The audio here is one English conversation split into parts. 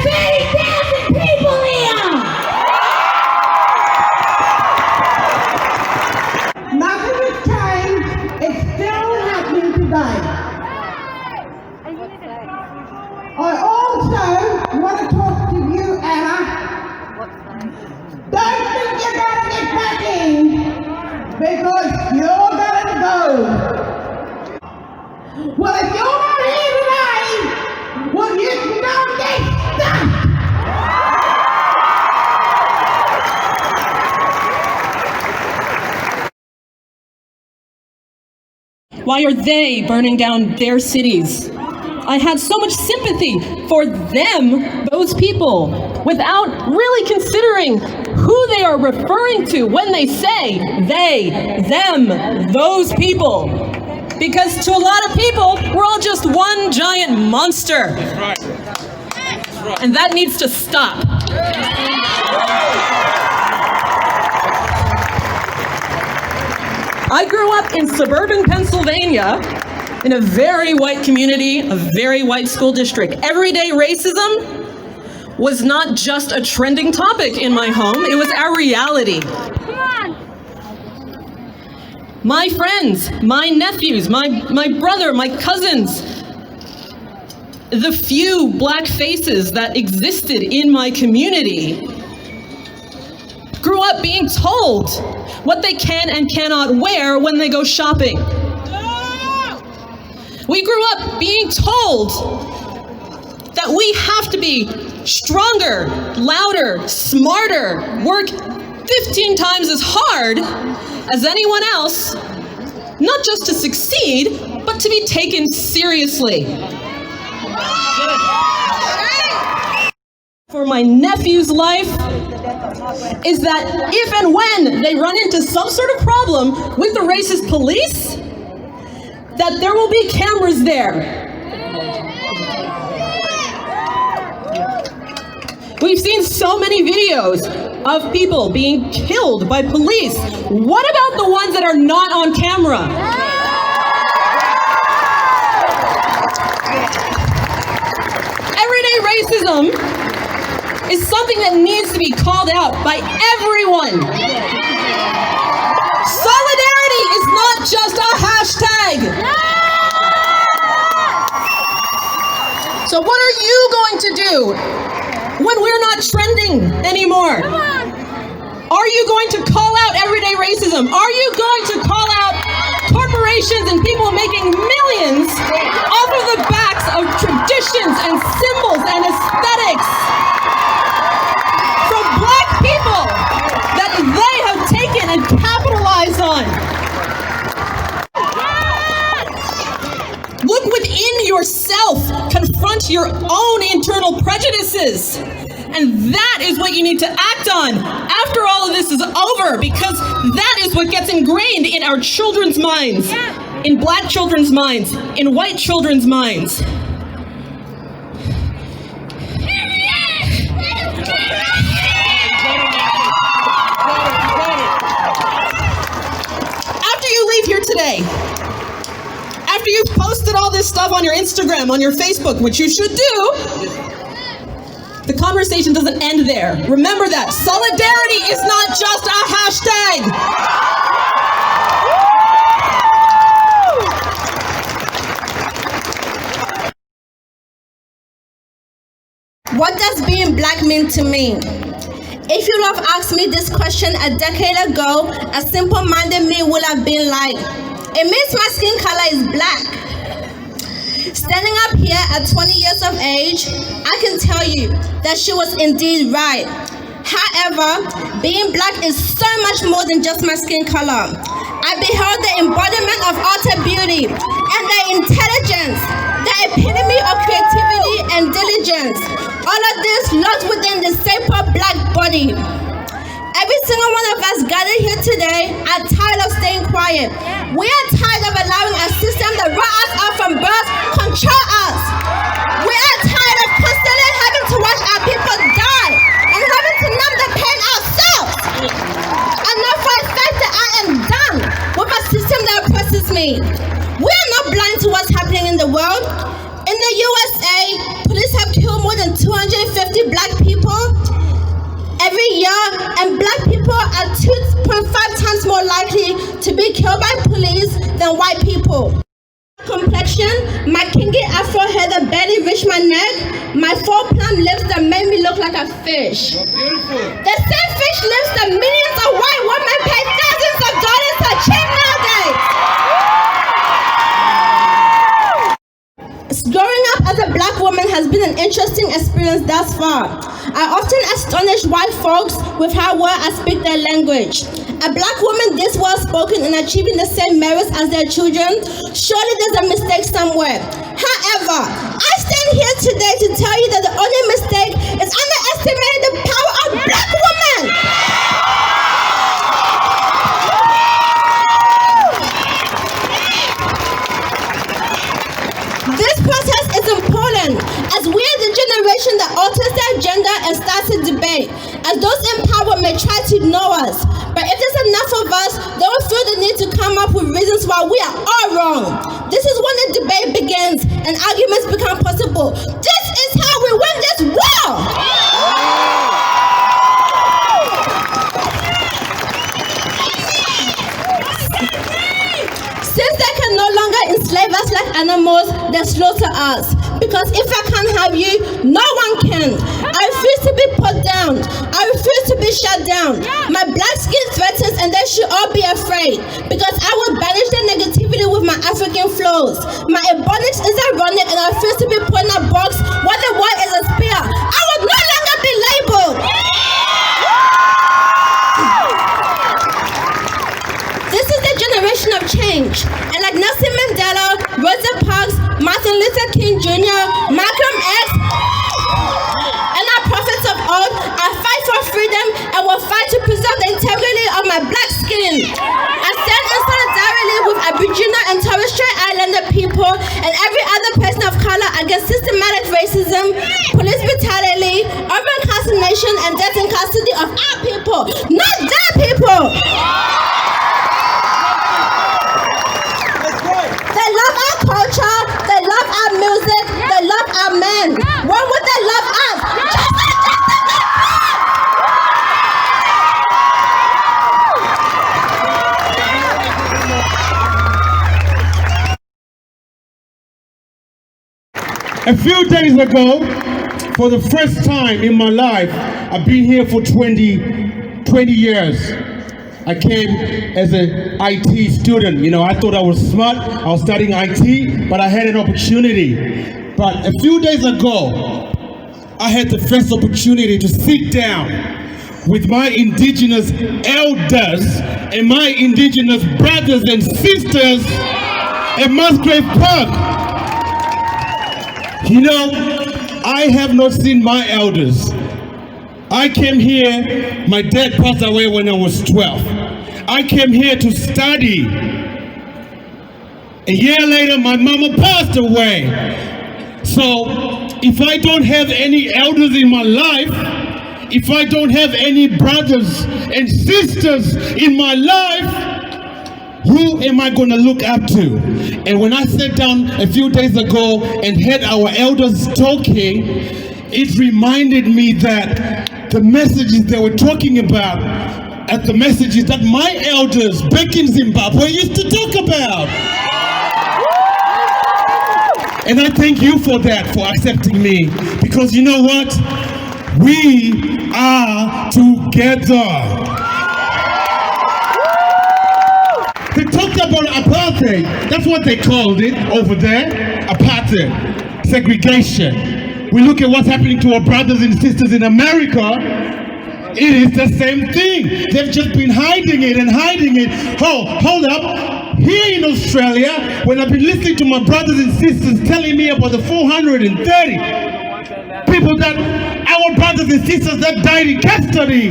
30,000 people here! Nothing has changed. It's still happening today. I also want to talk to you, Anna. Don't think you're going to get back in, because you're going to go. Well, if you're not here today, well, you can go and get stuck. Why are they burning down their cities? I had so much sympathy for them, those people, without really considering who they are referring to when they say they, them, those people. Because to a lot of people, we're all just one giant monster. That's right. That's right. And that needs to stop. I grew up in suburban Pennsylvania in a very white community, a very white school district. Everyday racism was not just a trending topic in my home, it was our reality. My friends, my nephews, my brother, my cousins, the few black faces that existed in my community grew up being told what they can and cannot wear when they go shopping. We grew up being told that we have to be stronger, louder, smarter, work 15 times as hard as anyone else, not just to succeed, but to be taken seriously. For my nephew's life is that if and when they run into some sort of problem with the racist police, that there will be cameras there. We've seen so many videos of people being killed by police. What about the ones that are not on camera? Everyday racism is something that needs to be called out by everyone. Solidarity is not just a hashtag. So what are you going to do when we're not trending anymore? Are you going to call out everyday racism? Are you going to call out corporations and people making millions off of the backs of traditions and symbols and aesthetics from black people that they have taken and capitalized on? Look within yourself, confront your own internal prejudices. And that is what you need to act on after all of this is over, because that is what gets ingrained in our children's minds, in black children's minds, in white children's minds. After you leave here today, after you've posted all this stuff on your Instagram, on your Facebook, which you should do, the conversation doesn't end there. Remember that. Solidarity is not just a hashtag. What does being black mean to me? If you would have asked me this question a decade ago, a simple-minded me would have been like, it means my skin color is black. Standing up here at 20 years of age, I can tell you that she was indeed right. However, being black is so much more than just my skin color. I beheld the embodiment of utter beauty and the intelligence, the epitome of creativity and diligence. All of this locked within the sacred black body. Every single one of us gathered here today are tired of staying quiet. We are tired of allowing a system that brought us up from birth control us. We are tired of constantly having to watch our people die and having to numb the pain ourselves. I know for a fact that I am done with a system that oppresses me. We are not blind to what's happening in the world. In the USA, police have killed more than 250 black people every year, and black people are 2.5 times more likely to be killed by police than white people. Complexion, my kinky afro hair that barely reached my neck, my 4 plump lips that made me look like a fish. Beautiful. The same fish lips that millions of white women pay thousands of dollars to achieve nowadays. Growing up as a black woman has been an interesting experience thus far. I often astonish white folks with how well I speak their language. A black woman this well spoken and achieving the same merits as their children, surely there's a mistake somewhere. However, I stand here today to tell you that the only mistake is underestimating the power of black women. This process is important as we are the generation that alters their agenda and starts a debate, as those in power may try to ignore us. But if there's enough of us, they will feel the need to come up with reasons why we are all wrong. This is when the debate begins and arguments become possible. This is how we win this war! Since they can no longer enslave us like animals, they slaughter us. Because if I can't have you, no one can. I refuse to be put down. I refuse to be shut down. My black skin threatens and they should all be afraid. Because I will banish the negativity with my African flows. My ebonics is ironic and I refuse to be put in a box where the word is a spear. I will no longer be labeled. This is the generation of change. And like Nelson Mandela, Rosa Parks, Martin Luther King Jr., Malcolm X, and our prophets of old, I fight for freedom and will fight to preserve the integrity of my black skin. I stand in solidarity with Aboriginal and Torres Strait Islander people and every other person of color against systematic racism, police brutality, urban incarceration, and death in custody of our people, not their people. They love our culture, they love our music, they love our men. When would they love us? A few days ago, for the first time in my life, I've been here for 20 years. I came as an IT student. You know, I thought I was smart. I was studying IT, but I had an opportunity. But a few days ago, I had the first opportunity to sit down with my indigenous elders and my indigenous brothers and sisters at Musgrave Park. You know, I have not seen my elders. I came here, my dad passed away when I was 12. I came here to study. A year later, my mama passed away. So, if I don't have any elders in my life, if I don't have any brothers and sisters in my life, who am I going to look up to? And when I sat down a few days ago and heard our elders talking, it reminded me that the messages they were talking about are the messages that my elders back in Zimbabwe used to talk about. And I thank you for that, for accepting me. Because you know what? We are together. They talked about apartheid. That's what they called it over there. Apartheid. Segregation. We look at what's happening to our brothers and sisters in America. It is the same thing. They've just been hiding it and hiding it. Oh, hold up. Here in Australia, when I've been listening to my brothers and sisters telling me about the 430 people that, our brothers and sisters that died in custody.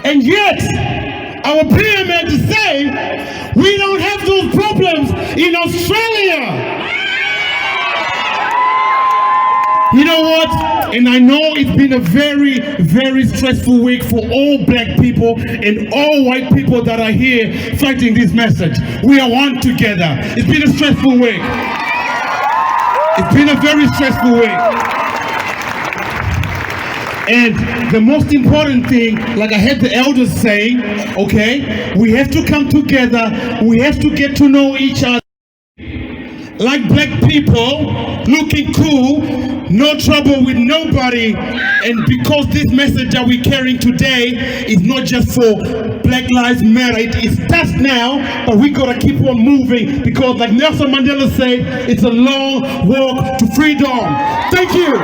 And yet, our PM to say, we don't have those problems in Australia. You know what? And I know it's been a very, very stressful week for all black people and all white people that are here fighting this message. We are one together. It's been a stressful week. It's been a very stressful week. And the most important thing, like I heard the elders saying, okay, we have to come together, we have to get to know each other. Like black people, looking cool, no trouble with nobody. And because this message that we're carrying today is not just for Black Lives Matter, it starts now, but we gotta keep on moving, because like Nelson Mandela said, it's a long walk to freedom. Thank you.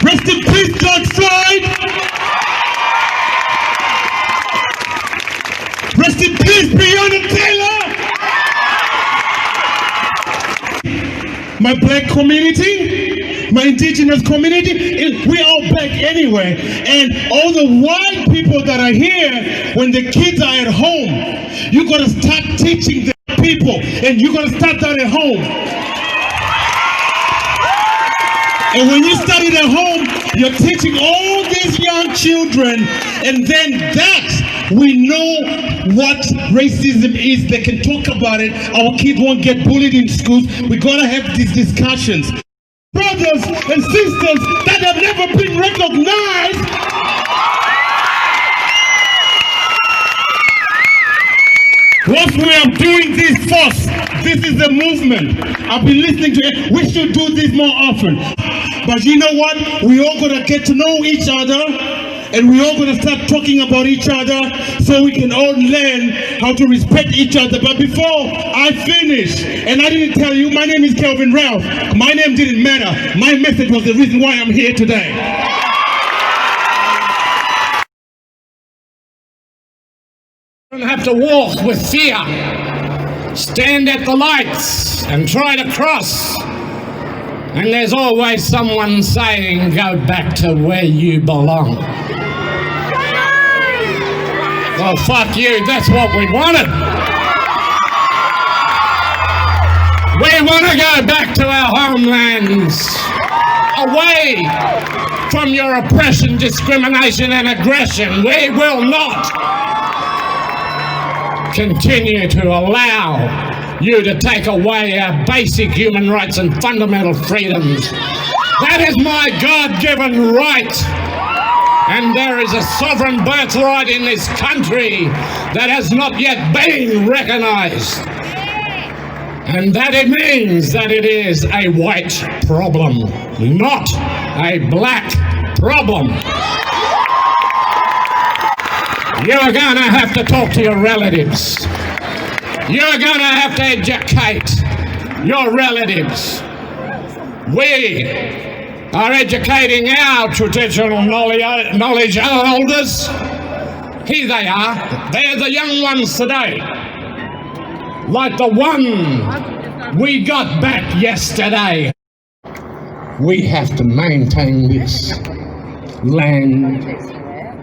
Rest in peace, George Floyd. Rest in peace, Breonna Taylor. My black community, my indigenous community, we're all black anyway. And all the white people that are here, when the kids are at home, you gotta start teaching the people, and you gotta start that at home. And when you start it at home, you're teaching all these young children, and then that, we know what racism is. They can talk about it. Our kids won't get bullied in schools. We gotta have these discussions. Brothers and sisters that have never been recognized, what we are doing this first, this is a movement. I've been listening to it. We should do this more often. But you know what? We all gotta get to know each other, and we all gonna start talking about each other so we can all learn how to respect each other. But before I finish, and I didn't tell you, my name is Kelvin Ralph. My name didn't matter. My message was the reason why I'm here today. You don't have to walk with fear. Stand at the lights and try to cross. And there's always someone saying, go back to where you belong. Well, fuck you, that's what we wanted. We want to go back to our homelands, away from your oppression, discrimination and aggression. We will not continue to allow you to take away our basic human rights and fundamental freedoms. That is my God-given right. And there is a sovereign birthright in this country that has not yet been recognized. And that it means that it is a white problem, not a black problem. You're gonna have to talk to your relatives. You're gonna have to educate your relatives. We are educating our traditional knowledge holders. Here they are. They're the young ones today. Like the one we got back yesterday. We have to maintain this land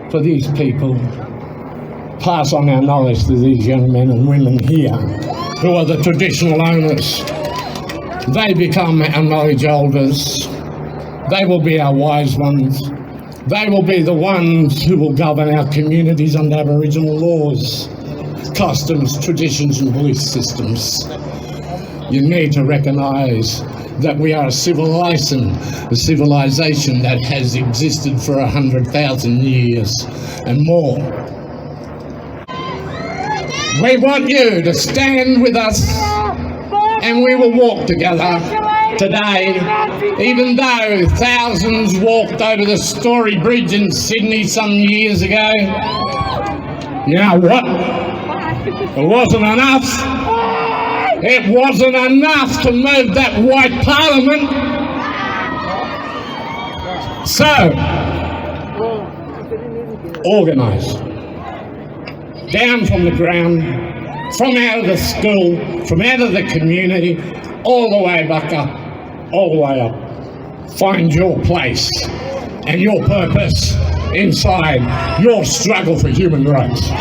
for these people. Pass on our knowledge to these young men and women here who are the traditional owners. They become our knowledge holders. They will be our wise ones. They will be the ones who will govern our communities under Aboriginal laws, customs, traditions and belief systems. You need to recognise that we are a civilization that has existed for 100,000 years and more. We want you to stand with us, and we will walk together today, even though thousands walked over the Story Bridge in Sydney some years ago. You know what? It wasn't enough. It wasn't enough to move that white parliament. So, organise. Down from the ground, from out of the school, from out of the community, all the way back up, all the way up. Find your place and your purpose inside your struggle for human rights.